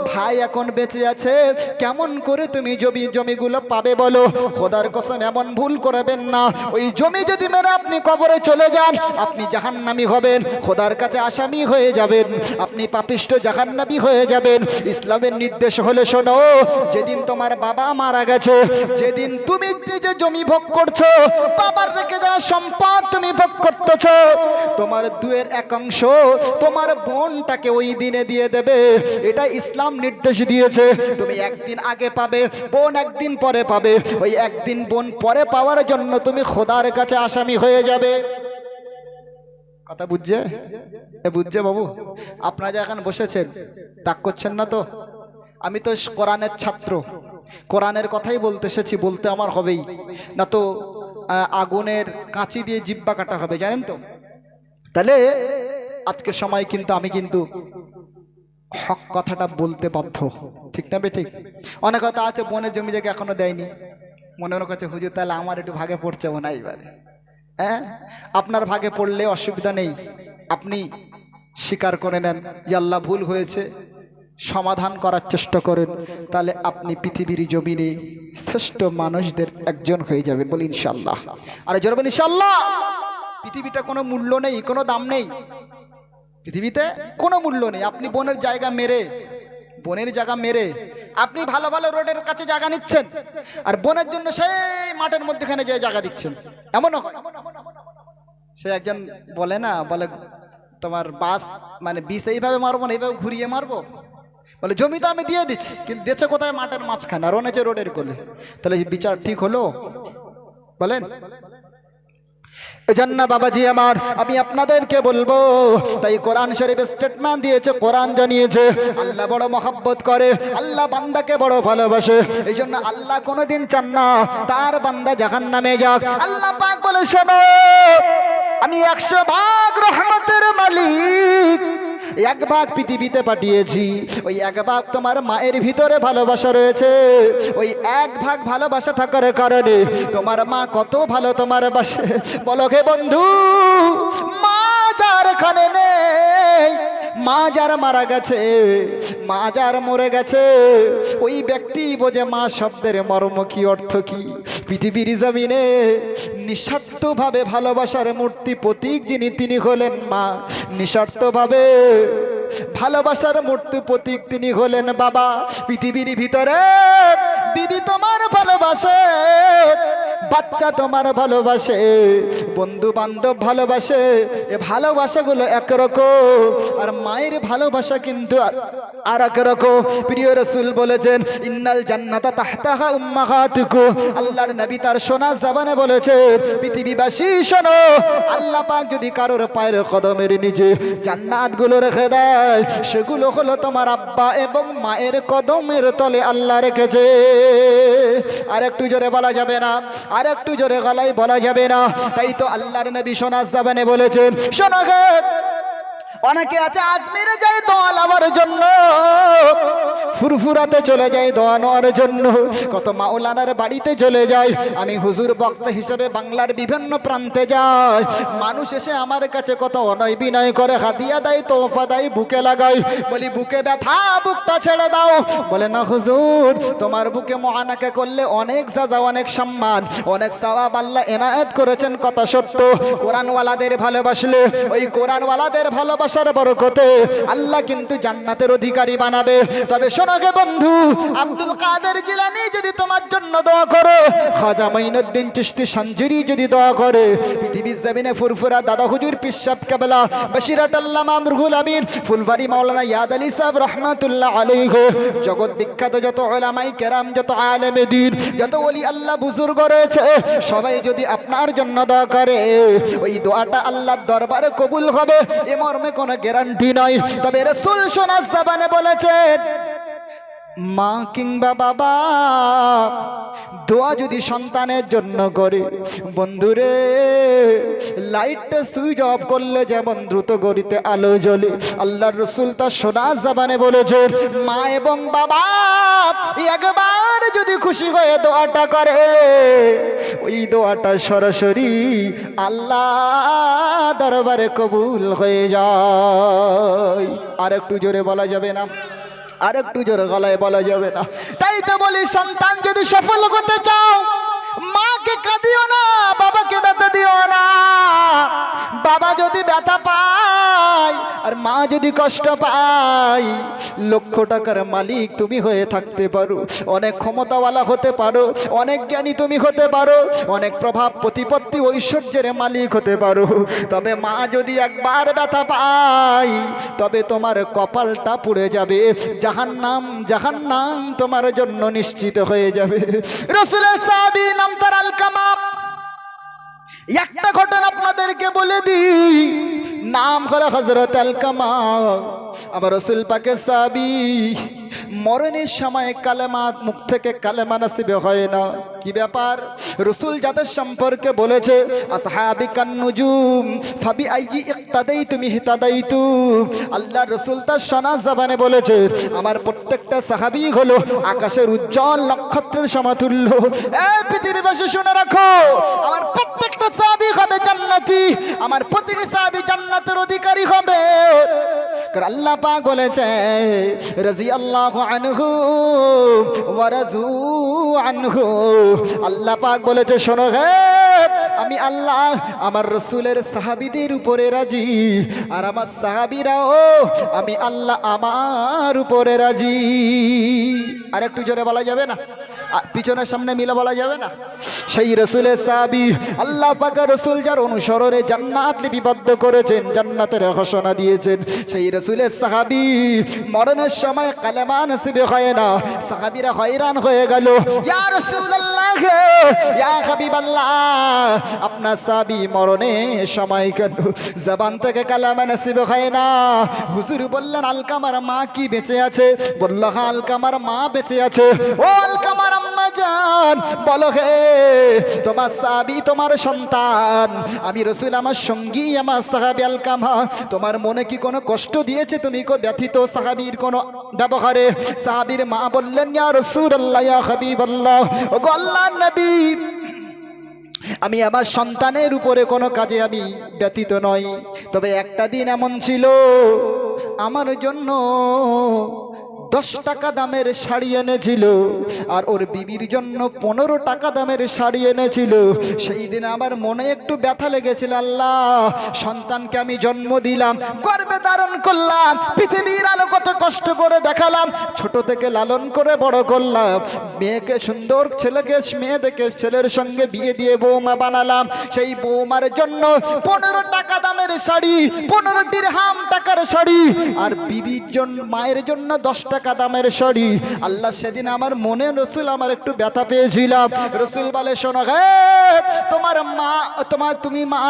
ভাই এখন বেঁচে আছে, কেমন করে তুমি জমিগুলো পাবে বলো? খোদার কসম এমন ভুল করবেন না, ওই জমি যদি মেরে আপনি কবরে চলে যান, আপনি জাহান্নামী হবেন, খোদার কাছে আসামি হয়ে যাবেন, আপনি পাপিষ্ঠ জাহান্নামী হয়ে যাবেন। ইসলামের নির্দেশ হলো, শোনো, যেদিন তোমার বাবা মারা গেছে, যেদিন তুমি যে জমি ভোগ করছো, বাবার রেখে যাওয়া সম্পদ তুমি ভোগ করতেছো, তোমার 2/1 অংশ তোমার বোনটাকে ওই দিনে দিয়ে দেবে, এটা ইসলাম নির্দেশ দিয়েছে। তুমি একদিন আগে পাবে, বোন একদিন পরে পাবে। ওই একদিন বোন পরে পাওয়ার জন্য তুমি খোদার কাছে আসামি হয়ে যাবে। কথা বুঝছে? বুঝছে বাবু? আপনারা এখন বসেছেন, রাগ করছেন না তো? আমি তো কোরআনের ছাত্র, কোরআনের কথাই বলতে এসেছি, বলতে আমার হবেই, না তো আগুনের কাঁচি দিয়ে জিব্বা কাটা হবে, জানেন তো। তাহলে আজকের সময় কিন্তু আমি কিন্তু হক কথাটা বলতে বাধ্য, ঠিক না ঠিক? অনেক কথা আছে, বোনের জমি জায়গা এখনো দেয়নি, মনে মনে করছে হুজুর তাহলে আমার একটু ভাগে পড়ছে না এবারে। হ্যাঁ, আপনার ভাগে পড়লে অসুবিধা নেই, আপনি স্বীকার করে নেন যে আল্লাহ ভুল হয়েছে, সমাধান করার চেষ্টা করেন, তাহলে আপনি পৃথিবীর জমিনে শ্রেষ্ঠ মানুষদের একজন হয়ে যাবেন, বলি ইনশাআল্লাহ। আর জোরে বলি ইনশাআল্লাহ। পৃথিবীটা কোনো মূল্য নেই, কোনো দাম নেই, পৃথিবীতে কোনো মূল্য নেই। আপনি বোনের জায়গা মেরে আপনি ভালো ভালো রোডের কাছে জায়গা নিচ্ছেন, আর বোনের জন্য সেই মাঠের মধ্যেখানে যে জায়গা দিচ্ছেন, এমনও হয়। সে একজন বলে না, বলে তোমার বাস মানে বিষ এইভাবে মারবো না, এইভাবে ঘুরিয়ে মারবো। বলে জমি তো আমি দিয়ে দিচ্ছি, কিন্তু দেছে কোথায়? মাঠের মাঝখানে, আর ওনেছে রোডের কোলে। তাহলে বিচার ঠিক হলো? বলেন। এজন্য বাবাজি আমার, আমি আপনাদেরকে বলবো, তাই কোরআন শরীফ স্টেটমেন্ট দিয়েছে, কোরআন জানিয়েছে আল্লাহ বড় মহব্বত করে, আল্লাহ বান্দাকে বড় ভালোবাসে। এই জন্য আল্লাহ কোনোদিন চান না তার বান্দা জাহান্নামে যাক। আল্লাহ পাক বলে, শোনো, আমি 100 ভাগ রহমতের মালিক, 1 ভাগ পৃথিবীতে পাঠিয়েছি। ওই 1 ভাগ তোমার মায়ের ভিতরে ভালোবাসা রয়েছে। ওই 1 ভাগ ভালোবাসা থাকার কারণে তোমার মা কত ভালো তোমার বাসে। বলো হে বন্ধু, মা যার খানে নেই, মা যার মারা গেছে, মা যার মরে গেছে, ওই ব্যক্তি বোঝে মা শব্দের মর্ম কি, অর্থ কি। পৃথিবীর জমিনে নিঃস্বার্থভাবে ভালোবাসার মূর্তি প্রতীক যিনি, তিনি হলেন মা। নিঃস্বার্থভাবে ভালোবাসার মূর্তি প্রতীক তিনি হলেন বাবা। পৃথিবীর ভিতরে বিবি তোমার ভালোবাসে, বাচ্চা তোমার ভালোবাসে, বন্ধু বান্ধব ভালোবাসে, এ ভালোবাসাগুলো একরকম, আর মায়ের ভালোবাসা কিন্তু আর একরকম। প্রিয় রাসূল বলেছেন, ইন্নাল জান্নাতা তাহতাহা উম্মাহাতুকুম। আল্লাহর নবী তার সোনা জবানে বলেছে, পৃথিবীবাসী শোনো, আল্লাহ পাক যদি কারোর পায়ের কদমের নিচে জান্নাতগুলো রেখে দেয়, সেগুলো হলো তোমার আব্বা এবং মায়ের কদমের তলে আল্লাহ রেখেছে। আর একটু জোরে বলা যাবে না, আর একটু জোরে গলায় বলা যাবে না। তাই তো আল্লাহর নবী সোনা জবানে বলেছেন, শোনো গে, অনেকে আছে আজমিরে যায় দোয়া নেওয়ার জন্য, ফুরফুরাতে চলে যায় দোয়া নেওয়ার জন্য, কত মাওলানার বাড়িতে চলে যায়। আমি হুজুর বক্তা হিসেবে বাংলার বিভিন্ন প্রান্তে যাই, মানুষ এসে আমার কাছে কত অনয় বিনয় করে, হাদিয়া দেয়, তোফা দেয়, বুকে লাগাই। বলি বুকে ব্যথা, বুকটা ছেড়ে দাও। বলে না হুজুর, তোমার বুকে মুআনাকা করলে অনেক সাজা, অনেক সম্মান, অনেক সওয়াব আল্লাহ এনায়েত করেছেন, কথা সত্য। কোরআনওয়ালাদের ভালোবাসলে, ওই কোরআনওয়ালাদের ভালোবাসার বরকতে আল্লাহ কিন্তু জান্নাতের অধিকারী বানাবে। তবে শোনো গে বন্ধু, আব্দুল কাদের জিলানী যদি তোমার জন্য দোয়া করে, খাজা মাইনুদ্দিন চিশতি সানজিরি যদি দোয়া করে, পৃথিবীর জমিনে ফুরফুরা দাদা হুজুর পীর সাহেব কেবলা, বশিরাত আল্লামা রুহুল আমিন, ফুলবাড়ি মাওলানা ইয়াদ আলী সাহেব রাহমাতুল্লাহ আলাইহি, জগৎ বিখ্যাত যত উলামাই কেরাম, যত আলেমে দ্বীন, যত ওলি আল্লাহ বুজুর্গ রয়েছে, সবাই যদি আপনার জন্য দোয়া করে, ওই দোয়াটা আল্লাহর দরবারে কবুল হবে, এ মর্মে কোনো গ্যারান্টি নাই। তবে রাসূল সোনার জবানে বলেছেন, মা কিংবা বাবা দোয়া যদি সন্তানের জন্য করে, বন্ধুরে লাইটটা সুইচ অফ করলে যেমন দ্রুত গতিতে আলো জ্বলে, আল্লাহর রাসূল তার সোনার জবানে বলেছেন, মা এবং বাবা একবার যদি খুশি হয়ে দোয়াটা করে, ওই দোয়াটা সরাসরি আল্লাহ দরবারে কবুল হয়ে যায়। আর একটু জোরে বলা যাবে না, আর একটু জোরে গলায় বলা যাবে না। তাই তো বলি, সন্তান যদি সফল হতে চাও, মাকে কাঁদিও না, বাবাকে ব্যথা দিও না। বাবা যদি ব্যথা পায়, পায় আর মা যদি কষ্ট পায়, লক্ষ টাকার মালিক তুমি হয়ে থাকতে পারো, অনেক ক্ষমতাওয়ালা হতে পারো, অনেক জ্ঞানী তুমি হতে পারো, অনেক প্রভাব প্রতিপত্তি ঐশ্বর্যের মালিক হতে পারো, তবে মা যদি একবার ব্যথা পায় তবে তোমার কপালটা পুড়ে যাবে, জাহান্নাম জাহান্নাম তোমার জন্য নিশ্চিত হয়ে যাবে। রাসূলের সাহাবী নাম তার আলকামা। একটা ঘটনা আপনাদেরকে বলে দিই, নাম হলো হযরত আলকামা। আমার রাসূল পাকের সাহাবী, মরণের সময় কালেমা মুখ থেকে কালেমা নসিব হয় না। কি ব্যাপার? রাসূল যাদের সম্পর্কে বলেছে আসহাবিকান নুজুম ফাবি আইয়ি ইক্তাদাইতুম ইহতাদাইতু, আল্লাহ রাসূল তার শোনা জবানে বলেছে আমার প্রত্যেকটা সাহাবী হলো আকাশের উজ্জ্বল নক্ষত্রের সমতুল্য। এই পৃথিবীবাসী শুনে রাখো, আমার প্রত্যেকটা সাহাবী হবে জান্নাতি, আমার প্রতিটি সাহাবী জান্নাতের অধিকারী হবে। কারণ আল্লাহ পাক বলেছে রাদিয়াল্লাহু আনহু ওয়া রাযু আনহু, আল্লাহ পাক বলেছে শোনো হে, আমি আল্লাহ আমার রাসূলের সাহাবীদের উপরে রাজি, আর আমার সাহাবীরাও আমি আল্লাহ আমার উপরে রাজি। আর একটু জোরে বলা যাবে না? পিছনের সামনে মিলে বলা যাবে না? সেই রাসূলের সাহাবী আল্লাহ পাক রাসূল যার অনুসরণে জান্নাত লিপিবদ্ধ করেছেন, জান্নাতের ঘোষণা দিয়েছেন, সেই রাসূলের সাহাবী মরণের সময় কালেমা নসিব হয় না। সাহাবীরা হয়রান হয়ে গেল, ইয়া রাসূলুল্লাহ ইয়া হাবিবাল্লাহ, আপনার সাহাবী মরণের সময় কেন জবান থেকে কালেমা নসিব হয় না? হুজুর বললেন আলকামার মা কি বেঁচে আছে? বলল হ্যাঁ আলকামার মা বেঁচে আছে। ও আলকামার আম্মা জান, বলো হে তোমার সাহাবী তোমার সন্তান, আমি রাসূল আমার সঙ্গী আমার সাহাবী আলকামা, তোমার মনে কি কোনো কষ্ট দিয়েছে? তুমি কো ব্যথিত সাহাবীর কোনো ব্যবহারে? সাহাবীর মা বললেন ইয়া রাসূলুল্লাহ ইয়া হাবিবাল্লাহ, ওগো আল্লাহর নবী, আমি আমার সন্তানের উপরে কোনো কাজে আমি ব্যতীত নই, তবে একটা দিন এমন ছিল আমার জন্য 10 টাকা দামের শাড়ি এনেছিল, আর ওর বিবির জন্য 15 টাকা দামের শাড়ি এনেছিল। সেই দিন আমার মনে একটু ব্যথা লেগেছিল। আল্লাহ, সন্তানকে আমি জন্ম দিলাম, গর্ভে ধারণ করলাম, পৃথিবীর আলো কত কষ্ট করে দেখালাম, ছোট থেকে লালন করে বড় করলাম, মেয়েকে সুন্দর, ছেলেকে মেয়ে দেখে ছেলের সঙ্গে বিয়ে দিয়ে বৌমা বানালাম, সেই বৌমার জন্য 15 টাকা দামের শাড়ি, 15 দিরহাম টাকার শাড়ি, আর বিবির জন্য মায়ের জন্য 10 টাকা দামের শাড়ি। আল্লাহ, সেদিন আমার মনে রাসূল আমার একটু ব্যথা পেয়েছিলাম। রাসূল বলে শোনো হে, তোমার মা তুমি মা,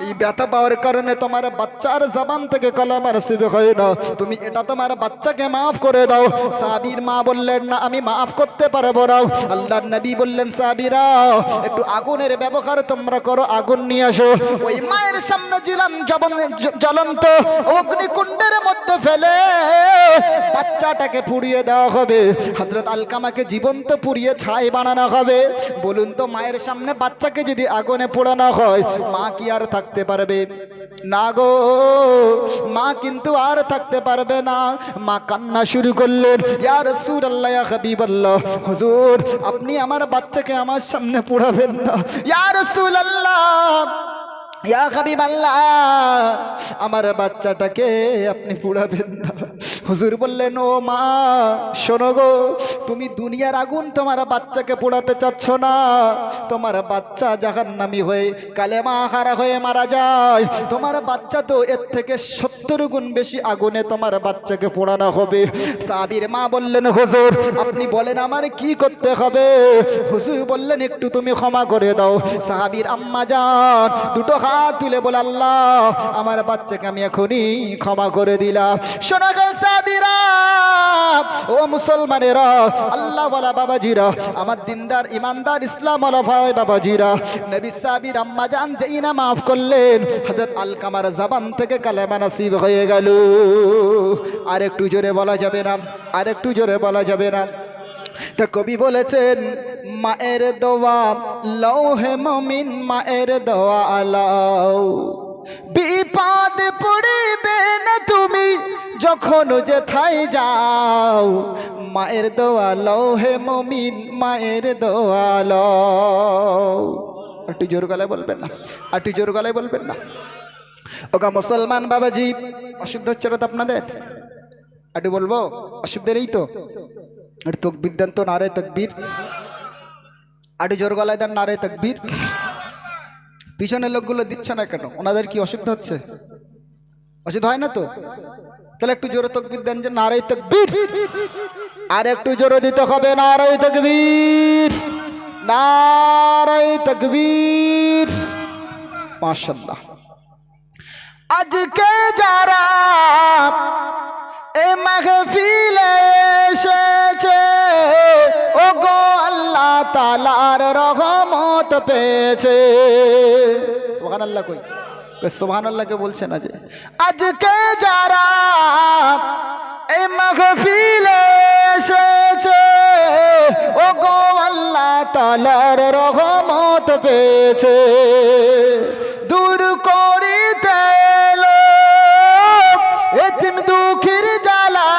এই ব্যথা পাওয়ার কারণে তোমার বাচ্চার জবান থেকে কালেমা নসিব হয় না, তুমি এটা তোমার বাচ্চাকে মাফ করে দাও। সাহাবীর মা বললেন না, আমি মাফ করতে পারবো না। আল্লাহর নবী বললেন সাহাবীরা একটু আগুনের ব্যবহার তোমরা করো, আগুন নিয়ে আসো। ওই মায়ের সামনে জ্বলন্ত অগ্নিকুণ্ডের মধ্যে ফেলে বাচ্চাটাকে পুড়িয়ে দেওয়া হবে। হযরত আলকামাকে জীবন্ত পুড়িয়ে ছাই বানানো হবে। বলুন তো, মায়ের সামনে বাচ্চাকে যদি আগুনে পোড়ানো হয়, মা কি আর থাকতে পারবে? না গো, মা কিন্তু আর থাকতে পারবে না। মা কান্না শুরু করলেন, ইয়া রাসূলুল্লাহ ইয়া হাবিবাল্লাহ, হুজুর আপনি আমার বাচ্চাকে আমার সামনে পোড়াবেন না। ইয়া রাসূলুল্লাহ ইয়া হাবিবাল্লাহ, আমার বাচ্চাটাকে আপনি পুড়াবেন না। হুজুর বললেন, ও মা শোনো গো, তুমি দুনিয়ার আগুন তোমার বাচ্চাকে পোড়াতে চাচ্ছ না, তোমার বাচ্চা জাহান্নামী হয়ে কালেমা হারা হয়ে মারা যায়, তোমার বাচ্চা তো এর থেকে 70 গুণ বেশি আগুনে তোমার বাচ্চাকে পোড়ানো হবে। সাহাবীর মা বললেন, হুজুর আপনি বলেন আমার কি করতে হবে? হুজুর বললেন, একটু তুমি ক্ষমা করে দাও। সাহাবীর আম্মা জান দুটো হাত তুলে বলে, আল্লাহ আমার বাচ্চাকে আমি এখনই ক্ষমা করে দিলাম। শোনো গো সাহাবীরা, ও মুসলমানেরা, আল্লাহ ওয়ালা বাবাজিরা, আমার দিনদার ইমানদার ইসলাম ওয়ালা ভাই বাবাজিরা, নবী সাহাবীর আম্মা জান যেই না মাফ করলেন, হযরত আলকামার জবান থেকে কালেমা নসিব হয়ে গেল। আর একটু জোরে বলা যাবে না? আর একটু জোরে বলা যাবে না? তা কবি বলেছেন, মায়ের দোয়া লৌহে মুমিন, মায়ের দোয়া আলাও, বিপদ পড়িবে না তুমি যখন যেথায় যাও, মায়ের দোয়া লৌহে মুমিন, মায়ের দোয়া লও। একটু জোর গলায় বলবেন না? একটু জোর গলায় বলবেন না? ওগা মুসলমান বাবাজি, অসুবিধা হচ্ছে না তো আপনাদের? একটু বলবো, অসুবিধা নেই তো? একটু তকবীর দেন তো, নারে তকবীর। একটু জোর গলায় দেন নারে তকবীর। পিছনের লোকগুলো দিচ্ছে না কেন? ওনাদের কি অসুবিধা হচ্ছে? অসুবিধা হয় না তো? তাহলে একটু জোরে তকবীর দেন যে নারে তকবীর। আর একটু জোরে দিতে হবে নারে তকবীর, নারে তকবীর। মাশাআল্লাহ। আজকে যারা এ মাহফিলে এসেছে, ও গো আল্লাহ তাআলার রহমত পেয়েছে। সুবহানাল্লাহ। কই সুবহানাল্লাহ কে বলছে না যে? আজকে যারা এ মাহফিলে এসেছে, ও গো আল্লাহ তাআলার রহমত পেয়েছে। দূর করিতে এলো এতিম দুঃখীর জ্বালা,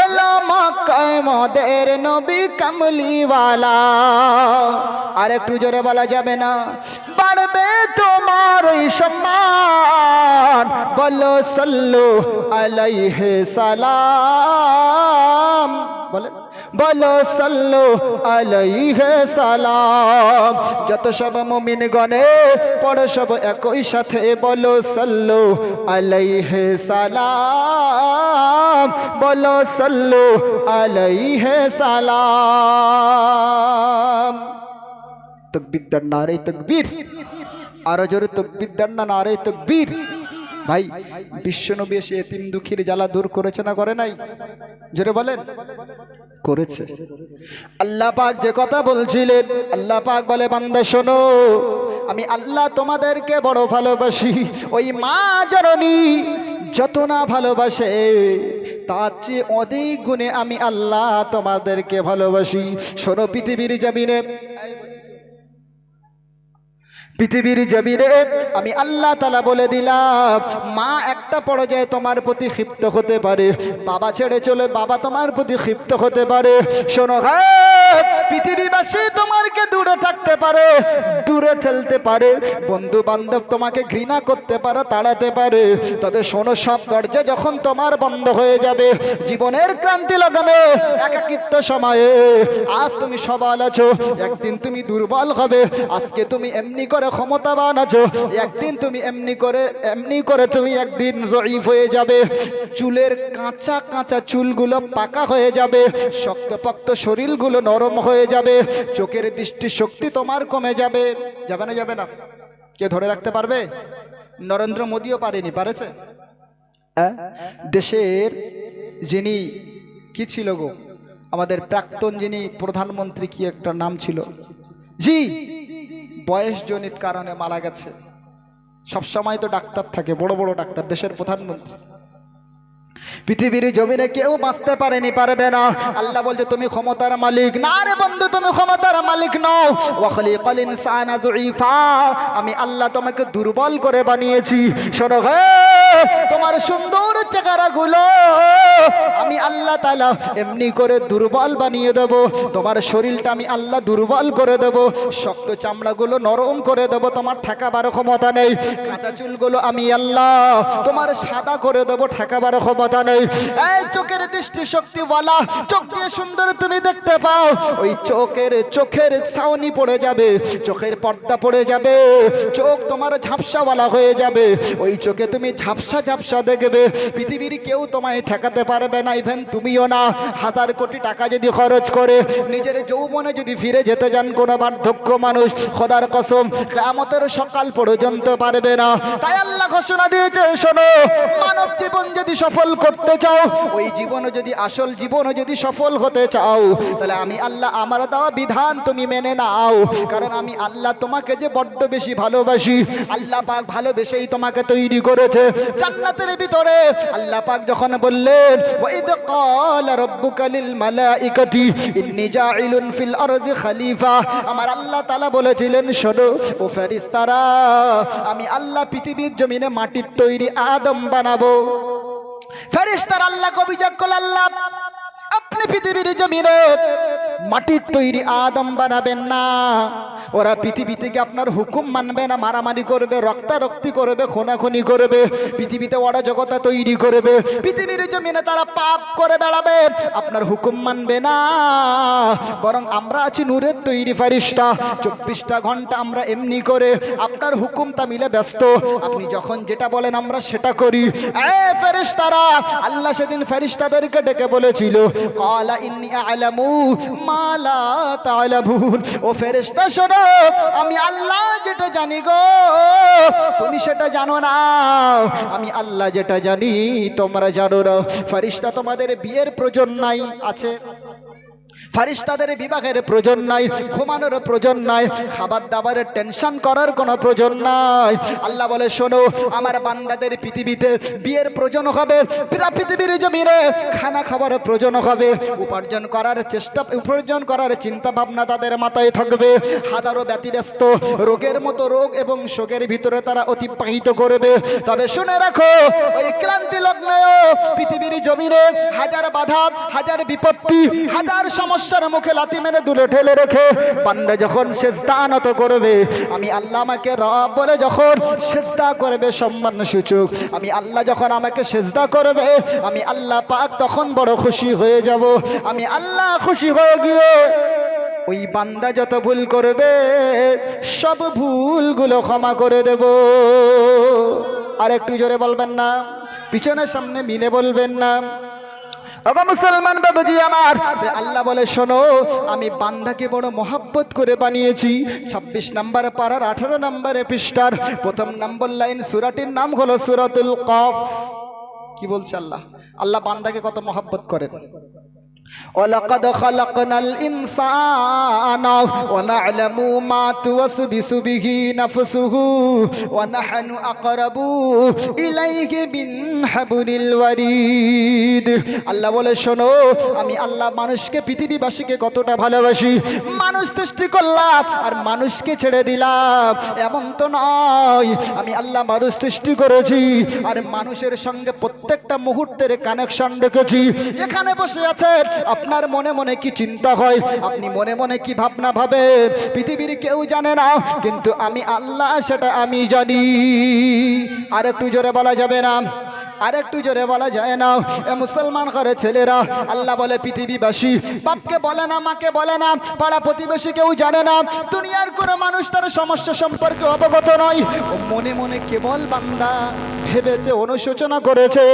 এলো মক্কায় মদের নবী কামলিওয়ালা। আর একটু জোরে বলা যাবে না? বাড়বে তোমার ওই সম্মান, বলো সাল্লু আলাইহি সালাম। বলেন, বলো সাল্লু আলাইহি সালাম। যত সব মুমিন গণে পড়ো সব একই সাথে, বলো সাল্লু আলাইহি সালাম, বলো সাল্লু আলাইহি সালাম। তকবীর দেন নারে তকবীর। আরো জোরে তকবীর দেন না নারে তকবীর। ভাই, বিশ্বনবী এসে এতিম দুঃখীর জ্বালা দূর করেছে না করে নাই? জোরে বলেন। করেছে। আল্লাহ পাক যে কথা বলছিলেন, আল্লাহ পাক বলে বান্দা শোনো, আমি আল্লাহ তোমাদেরকে বড় ভালোবাসি। ওই মা জননী যত না ভালোবাসে, তার চেয়ে অধিক গুণে আমি আল্লাহ তোমাদেরকে ভালোবাসি। শোনো, পৃথিবীর জমিনে আমি আল্লাহ তাআলা বলে দিলাম, মা একটা পর্যায়ে তোমার প্রতি ক্ষিপ্ত হতে পারে, বাবা ছেড়ে চলে বাবা তোমার প্রতি ক্ষিপ্ত হতে পারে। শোনো, হ্যাঁ, পৃথিবীবাসী তোমাকে দূরে থাকতে পারে, দূরে ঠেলতে পারে, বন্ধু বান্ধব তোমাকে ঘৃণা করতে পারে, তাড়াতে পারে। তবে শোনো, সব দরজা যখন তোমার বন্ধ হয়ে যাবে, জীবনের ক্রান্তি লাগানো একাকিত্ব সময়ে, আজ তুমি সবল আছো, একদিন তুমি দুর্বল হবে। আজকে তুমি এমনি করে ক্ষমতাবান আছো, একদিন তুমি এমনি করে তুমি একদিন জয়ীফ হয়ে যাবে। চুলের কাঁচা কাঁচা চুলগুলো পাকা হয়ে যাবে, শক্তপোক্ত শরীরগুলো নরম হয়ে যাবে, চোখের দৃষ্টি শক্তি তোমার কমে যাবে। যাবে না? যাবে না? কে ধরে রাখতে পারবে? নরেন্দ্র মোদিও পারেনি, পারেছে? দেশের যিনি কি ছিল গো, আমাদের প্রাক্তন যিনি প্রধানমন্ত্রী, কি একটা নাম ছিল, জি, বয়সজনিত কারণে মারা গেছে। সবসময় তো ডাক্তার থাকে, বড় বড় ডাক্তার, দেশের প্রধানমন্ত্রী। পৃথিবীর জমিনে কেউ বাঁচতে পারেনি, পারবে না। আল্লাহ বলছে তুমি ক্ষমতার মালিক। না রে বন্ধু, তুমি ক্ষমতার মালিক নও। ওয়া খালিকাল ইনসানা যুইফা, আমি আল্লাহ তোমাকে দুর্বল করে বানিয়েছি। শোনো, তোমার সুন্দর চেহারাগুলো আমি আল্লাহ তাআলা এমনি করে দুর্বল বানিয়ে দেব। তোমার শরীরটা আমি আল্লাহ দুর্বল করে দেব, শক্ত চামড়াগুলো নরম করে দেব, তোমার ঠেকাবার ক্ষমতা নেই। কাঁচা চুলগুলো আমি আল্লাহ তোমার সাদা করে দেব, ঠেকাবার ক্ষমতা নেই। এই চোখের দৃষ্টি শক্তি বলা, চোখ দিয়ে সুন্দর তুমি দেখতে পাও, ওই চোখের ছাউনি পড়ে যাবে, চোখের পর্দা পড়ে যাবে, চোখ তোমার ঝাপসাওয়ালা হয়ে যাবে, ওই চোখে তুমি ঝাপসা ঝাপসা দেখবে। পৃথিবীর কেউ তোমায় ঠেকাতে পারবে না, ইভেন তুমিও না। 1000 কোটি টাকা যদি খরচ করে নিজের যৌবনে যদি ফিরে যেতে যান কোন বার্ধক্য মানুষ, খোদার কসম কিয়ামতের সকাল পর্যন্ত পারবে না। তাই আল্লাহ ঘোষণা দিয়েছে, শোনো, মানব জীবন যদি সফল করতে চাও, ওই জীবনে যদি আসল জীবনে যদি সফল হতে চাও, তাহলে আমি আল্লাহ আমার দেওয়া বিধান তুমি মেনে নাও। কারণ আমি আল্লাহ তোমাকে যে বড্ড বেশি ভালোবাসি। আল্লাহ পাক ভালোবেসেই তোমাকে তৈরি করেছে। জান্নাতের ভিতরে আল্লাহ পাক যখন বললেন, ওয়াইদ ক্বালা রাব্বুকা লিল মালাইকাতি ইন্নী জাইলুন ফিল আরদি খলিফা, আমার আল্লাহ তাআলা বলেছিলেন, শোনো ও ফেরেশতারা, আমি আল্লাহ পৃথিবীর জমিনে মাটির তৈরি আদম বানাবো। ফেরেশতারা আল্লাহকে অভিযোগ করল, আল্লাহ আপনি পৃথিবীর জমিনে মাটির তৈরি আদম বানাবেন না। ওরা পৃথিবী থেকে আপনার হুকুম মানবে না, মারামারি করবে, রক্তারক্তি করবে, খুনাখুনি করবে। পৃথিবীতে ওরা জগতা তৈরি করবে, পৃথিবীর জমিনে তারা পাপ করে বেড়াবে, আপনার হুকুম মানবে না। বরং আমরা আছি নূরের তৈরি ফেরেশতা, 24টা ঘন্টা আমরা এমনি করে আপনার হুকুমটা মিলে ব্যস্ত। আপনি যখন যেটা বলেন আমরা সেটা করি। এ ফেরেশতারা, আল্লাহ সেদিন ফেরেশতাদেরকে ডেকে বলেছিল, ক্বালা ইন্নী আ'লামু মা লা তা'লামুন। ও ফেরেশতা শোনো, আমি আল্লাহ যেটা জানি গো তুমি সেটা জানো না, আমি আল্লাহ যেটা জানি তোমরা জানো না। ফেরেশতা, তোমাদের বিয়ের প্রয়োজন নাই, আছে? ফেরেশতাদের বিবাহের প্রয়োজন নাই, ঘুমানোর প্রয়োজন নাই, খাবার দাবারের টেনশন করার কোনো প্রয়োজন নাই। আল্লাহ বলে শোনো, আমার বান্দাদের পৃথিবীতে বিয়ের প্রয়োজন হবে, পৃথিবীর জমিনে খানা খাবার প্রয়োজন হবে, উপার্জন করার চিন্তা ভাবনা তাদের মাথায় থাকবে। হাজারো ব্যতিব্যস্ত রোগের মতো রোগ এবং শোকের ভিতরে তারা অতিবাহিত করবে। তবে শুনে রাখো, ওই ক্লান্তি লগ্নেও পৃথিবীর জমিনে হাজার বাধা, হাজার বিপত্তি, হাজার সমস্যার মুখে লাথি মেরে দূরে ঠেলে রেখে বান্দা যখন সিজদা নত করবে, আমি আল্লাহ আমাকে রব বলে যখন সিজদা করবে সম্মান সূচক, আমি আল্লাহ যখন আমাকে সিজদা করবে, আমি আল্লাহ পাক তখন বড় খুশি হয়ে যাব। আমি আল্লাহ খুশি হয়ে গিয়ে ওই বান্দা যত ভুল করবে সব ভুলগুলো ক্ষমা করে দেব। আর একটু জোরে বলবেন না, পিছনের সামনে মিলে বলবেন না। ওগো মুসলমান বাবাজি আমার, আল্লাহ বলে শোনো, আমি বান্দাকে বড় মহব্বত করে বানিয়েছি। 26 নম্বর পারার 18 নম্বরে পৃষ্ঠার 1 নম্বর লাইন, সূরাটির নাম হলো সূরাতুল কফ। কি বলছে আল্লাহ? আল্লাহ বান্দাকে কত মহব্বত করেন। وَلَقَدْ خَلَقْنَا الْإِنسَانَ وَنَعْلَمُ مَا تُوَسْوِسُ بِهِ نَفْسُهُ وَنَحْنُ أَقْرَبُ إِلَيْهِ مِنْ حَبْلِ الْوَرِيدِ। আল্লাহ বলে শোনো, আমি আল্লাহ মানুষকে, পৃথিবীবাসীকে কতটা ভালোবাসি। মানুষ সৃষ্টি করলাম আর মানুষকে ছেড়ে দিলাম এমন তো নয়। আমি আল্লাহ মানুষ সৃষ্টি করেছি আর মানুষের সঙ্গে প্রত্যেকটা মুহূর্তের কানেকশন রেখেছি। এখানে বসে আছেন, আপনার মনে মনে কি চিন্তা হয়, আপনি মনে মনে কি ভাবনা ভাবেন, পৃথিবীর কেউ জানে না, কিন্তু আমি আল্লাহ সেটা আমি জানি। আর একটু জোরে বলা যাবে না? আর একটু জোরে বলা যায় না? এ মুসলমান ঘরে ছেলেরা, আল্লাহ বলে পৃথিবীবাসী বাপকে বলে না, মাকে বলে না, পাড়া প্রতিবেশী কেউ জানে না, দুনিয়ার কোনো মানুষ তার সমস্যা সম্পর্কে অবগত নয়। ও মনে মনে কেবল বান্দা ভেবেছে, অনুশোচনা করেছে,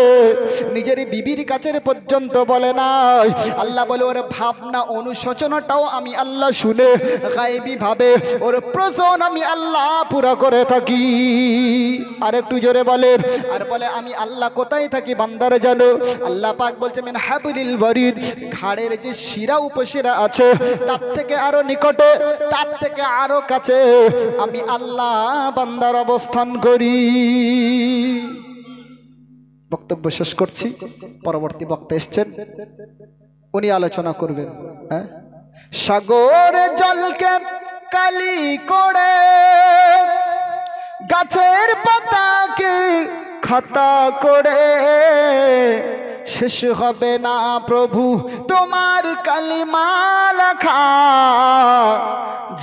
নিজের বিবির কাছে পর্যন্ত বলে নাই। আল্লাহ বলে ওর ভাবনা অনুশোচনাটাও আমি আল্লাহ শুনে গায়েবী ভাবে ওর প্রয়োজন আমি আল্লাহ পুরা করে থাকি। আর একটু জোরে বলেন। আর বলে আমি আল্লাহ কোথায় থাকি বান্দারে জানো? আল্লাহ পাক বলছে মিন হাবলিল ওয়ারিদ, ঘাড়ের যে শিরা উপশিরা আছে তার থেকে আরো নিকটে, তার থেকে আরো কাছে আমি আল্লাহ বান্দার অবস্থান করি। বক্তব্য শেষ করছি। পরবর্তী বক্তা এসছেন, উনি আলোচনা করবেন। সাগর জলকে কালি করে, গাছের পাতাকে খাতা করে, শেষ হবে না প্রভু তোমার কালিমা লেখা,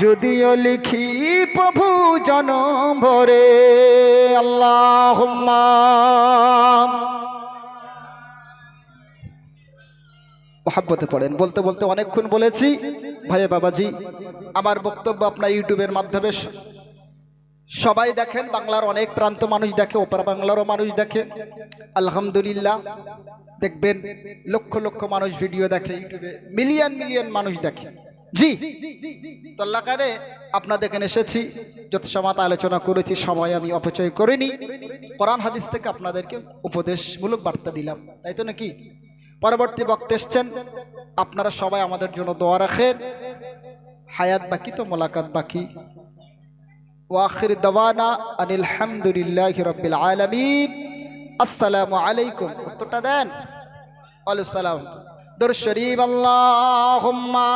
যদিও লিখি প্রভু জনম ভরে। আল্লাহুম্মা। মহব্বতে পড়েন। বলতে বলতে অনেকক্ষণ বলেছি ভাই বাবাজি। আমার বক্তব্য আপনার ইউটিউবের মাধ্যমে সবাই দেখেন, বাংলার অনেক প্রান্ত মানুষ দেখে, ওপার বাংলারও মানুষ দেখে। আলহামদুলিল্লাহ, দেখবেন লক্ষ লক্ষ মানুষ ভিডিও দেখে ইউটিউবে, মিলিয়ন মিলিয়ন মানুষ দেখে। জি, তো আল্লাহ করে আপনাদের এখানে এসেছি, যত সময় আলোচনা করেছি সময় আমি অপচয় করিনি। কোরআন হাদিস থেকে আপনাদেরকে উপদেশমূলক বার্তা দিলাম, তাই তো নাকি? পরবর্তী বক্তা এসছেন, আপনারা সবাই আমাদের জন্য দোয়া রাখেন। হায়াত বাকি তো মোলাকাত বাকি। ওয়াখির দাওয়ানা আনিল হামদুলিল্লাহি রাব্বিল আলামিন। আসসালামু আলাইকুম। উত্তরটা দেন। ওয়ালাইকুম আসসালাম। দরুদ শরীফ। আল্লাহুম্মা